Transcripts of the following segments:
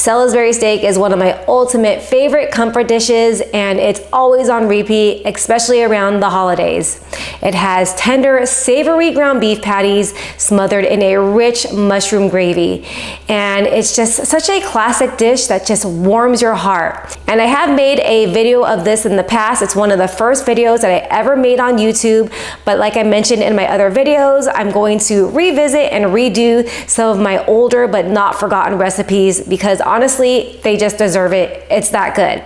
Salisbury steak is one of my ultimate favorite comfort dishes, and it's always on repeat, especially around the holidays. It has tender, savory ground beef patties smothered in a rich mushroom gravy. And it's just such a classic dish that just warms your heart. And I have made a video of this in the past. It's one of the first videos that I ever made on YouTube. But like I mentioned in my other videos, I'm going to revisit and redo some of my older but not forgotten recipes because honestly, they just deserve it. It's that good.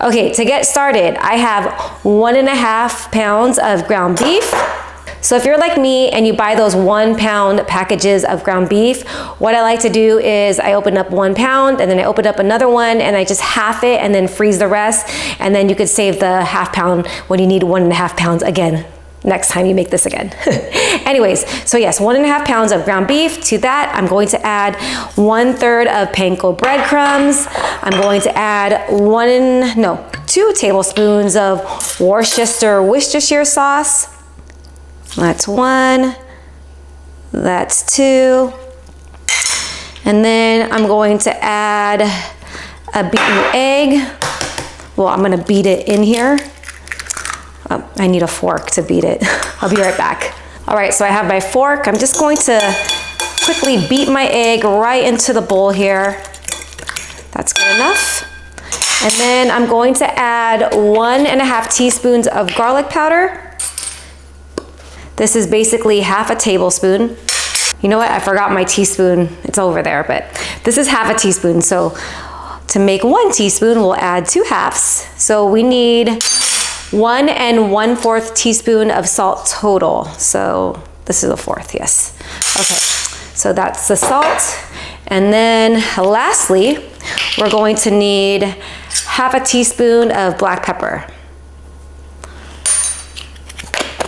Okay, to get started, I have 1.5 pounds of ground beef. So if you're like me and you buy those 1 pound packages of ground beef, what I like to do is I open up 1 pound and then I open up another one and I just half it and then freeze the rest. And then you could save the half pound when you need 1.5 pounds again. Next time you make this again. Anyways, so yes, 1.5 pounds of ground beef. To that, I'm going to add 1/3 of panko breadcrumbs. I'm going to add 2 tablespoons of Worcestershire sauce. That's 1, that's 2. And then I'm going to add a beaten egg. Well, I'm gonna beat it in here. Oh, I need a fork to beat it. I'll be right back. All right, so I have my fork. I'm just going to quickly beat my egg right into the bowl here. That's good enough. And then I'm going to add 1.5 teaspoons of garlic powder. This is basically half a tablespoon. You know what, I forgot my teaspoon. It's over there, but this is half a teaspoon. So to make 1 teaspoon, we'll add 2 halves. So we need 1 1/4 teaspoon of salt total. So this is a 1/4, yes. Okay, so that's the salt. And then lastly, we're going to need half a teaspoon of black pepper.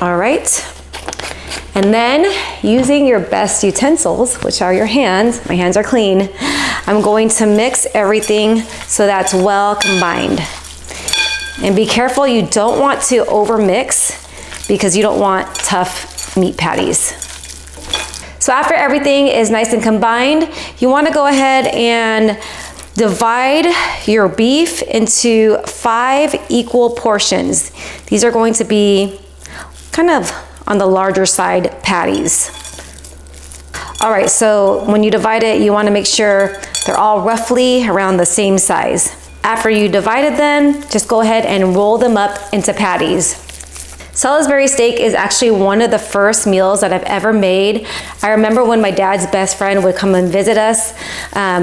All right. And then using your best utensils, which are your hands, my hands are clean, I'm going to mix everything so that's well combined. And be careful, you don't want to over mix because you don't want tough meat patties. So after everything is nice and combined, you want to go ahead and divide your beef into 5 equal portions. These are going to be kind of on the larger side patties. All right, so when you divide it, you want to make sure they're all roughly around the same size. After you divided them, just go ahead and roll them up into patties. Salisbury steak is actually one of the first meals that I've ever made. I remember when my dad's best friend would come and visit us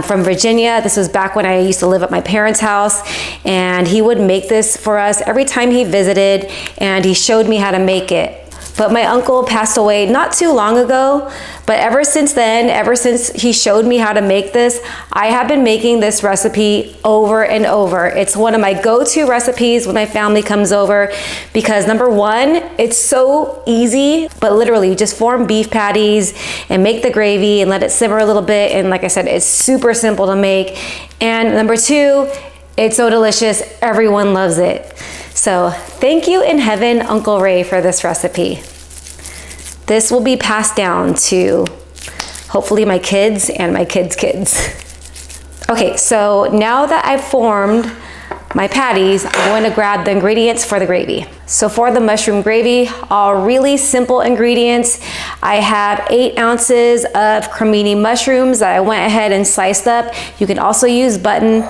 from Virginia. This was back when I used to live at my parents' house, and he would make this for us every time he visited, and he showed me how to make it. But my uncle passed away not too long ago, but ever since then, ever since he showed me how to make this, I have been making this recipe over and over. It's one of my go-to recipes when my family comes over because number one, it's so easy, but literally you just form beef patties and make the gravy and let it simmer a little bit. And like I said, it's super simple to make. And number two, it's so delicious, everyone loves it. So thank you in heaven, Uncle Ray, for this recipe. This will be passed down to hopefully my kids and my kids' kids. Okay, so now that I've formed my patties, I'm going to grab the ingredients for the gravy. So for the mushroom gravy, all really simple ingredients. I have 8 ounces of cremini mushrooms that I went ahead and sliced up. You can also use button.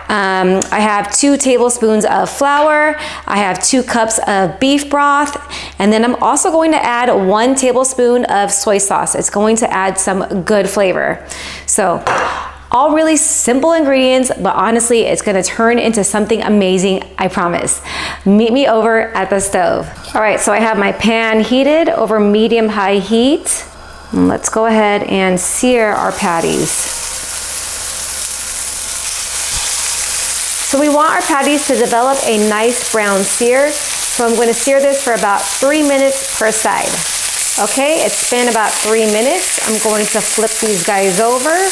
I have 2 tablespoons of flour. I have 2 cups of beef broth. And then I'm also going to add 1 tablespoon of soy sauce. It's going to add some good flavor. So all really simple ingredients, but honestly, it's gonna turn into something amazing, I promise. Meet me over at the stove. All right, so I have my pan heated over medium-high heat. And let's go ahead and sear our patties. So we want our patties to develop a nice brown sear. So I'm gonna sear this for about 3 minutes per side. Okay, it's been about 3 minutes. I'm going to flip these guys over.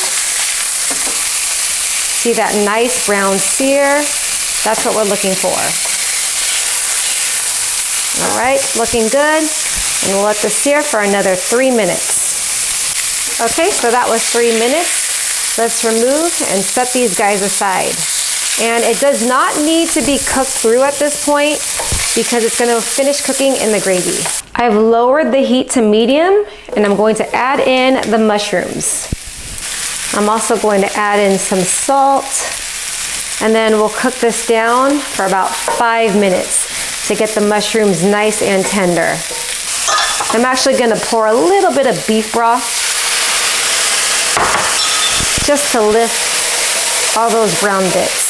See that nice brown sear? That's what we're looking for. All right, looking good. And we'll let this sear for another 3 minutes. Okay, so that was 3 minutes. Let's remove and set these guys aside. And it does not need to be cooked through at this point because it's gonna finish cooking in the gravy. I've lowered the heat to medium and I'm going to add in the mushrooms. I'm also going to add in some salt, and then we'll cook this down for about 5 minutes to get the mushrooms nice and tender. I'm actually gonna pour a little bit of beef broth just to lift all those brown bits.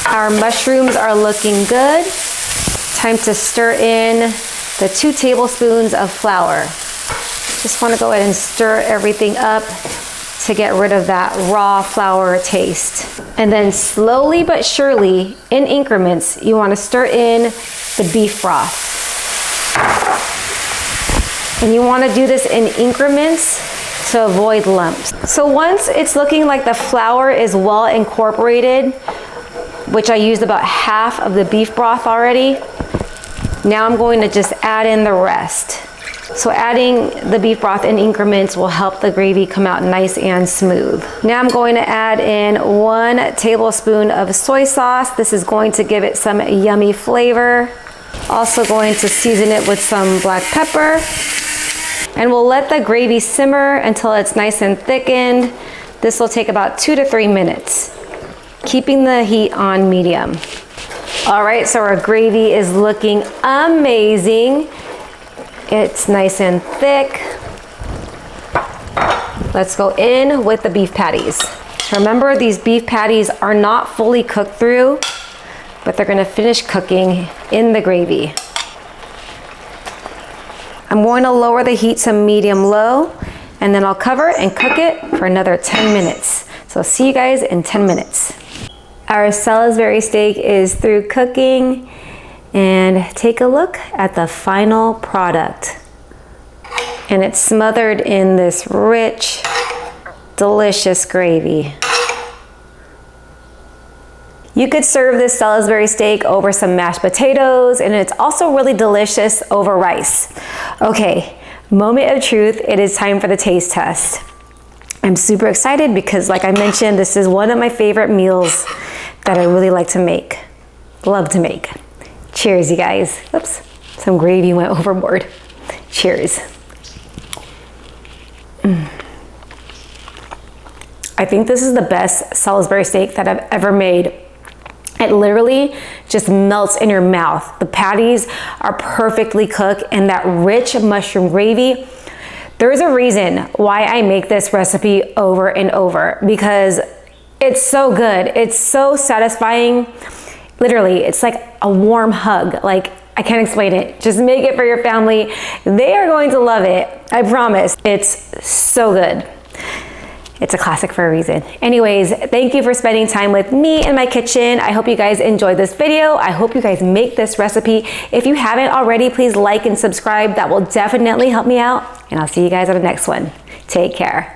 Our mushrooms are looking good. Time to stir in the 2 tablespoons of flour. Just want to go ahead and stir everything up to get rid of that raw flour taste. And then slowly but surely, in increments, you want to stir in the beef broth. And you want to do this in increments to avoid lumps. So once it's looking like the flour is well incorporated, which I used about half of the beef broth already, now I'm going to just add in the rest. So adding the beef broth in increments will help the gravy come out nice and smooth. Now I'm going to add in 1 tablespoon of soy sauce. This is going to give it some yummy flavor. Also going to season it with some black pepper. And we'll let the gravy simmer until it's nice and thickened. This will take about 2 to 3 minutes, keeping the heat on medium. All right, so our gravy is looking amazing. It's nice and thick. Let's go in with the beef patties. Remember, these beef patties are not fully cooked through, but they're gonna finish cooking in the gravy. I'm going to lower the heat to medium-low, and then I'll cover it and cook it for another 10 minutes. So I'll see you guys in 10 minutes. Our Salisbury steak is through cooking, and take a look at the final product. And it's smothered in this rich, delicious gravy. You could serve this Salisbury steak over some mashed potatoes, and it's also really delicious over rice. Okay, moment of truth, it is time for the taste test. I'm super excited because, like I mentioned, this is one of my favorite meals that I really like to make, love to make. Cheers, you guys. Oops, some gravy went overboard. Cheers. I think this is the best Salisbury steak that I've ever made. It literally just melts in your mouth. The patties are perfectly cooked, and that rich mushroom gravy. There is a reason why I make this recipe over and over, because it's so good. It's so satisfying. Literally, it's like a warm hug. Like, I can't explain it. Just make it for your family. They are going to love it. I promise. It's so good. It's a classic for a reason. Anyways, thank you for spending time with me in my kitchen. I hope you guys enjoyed this video. I hope you guys make this recipe. If you haven't already, please like and subscribe. That will definitely help me out. And I'll see you guys on the next one. Take care.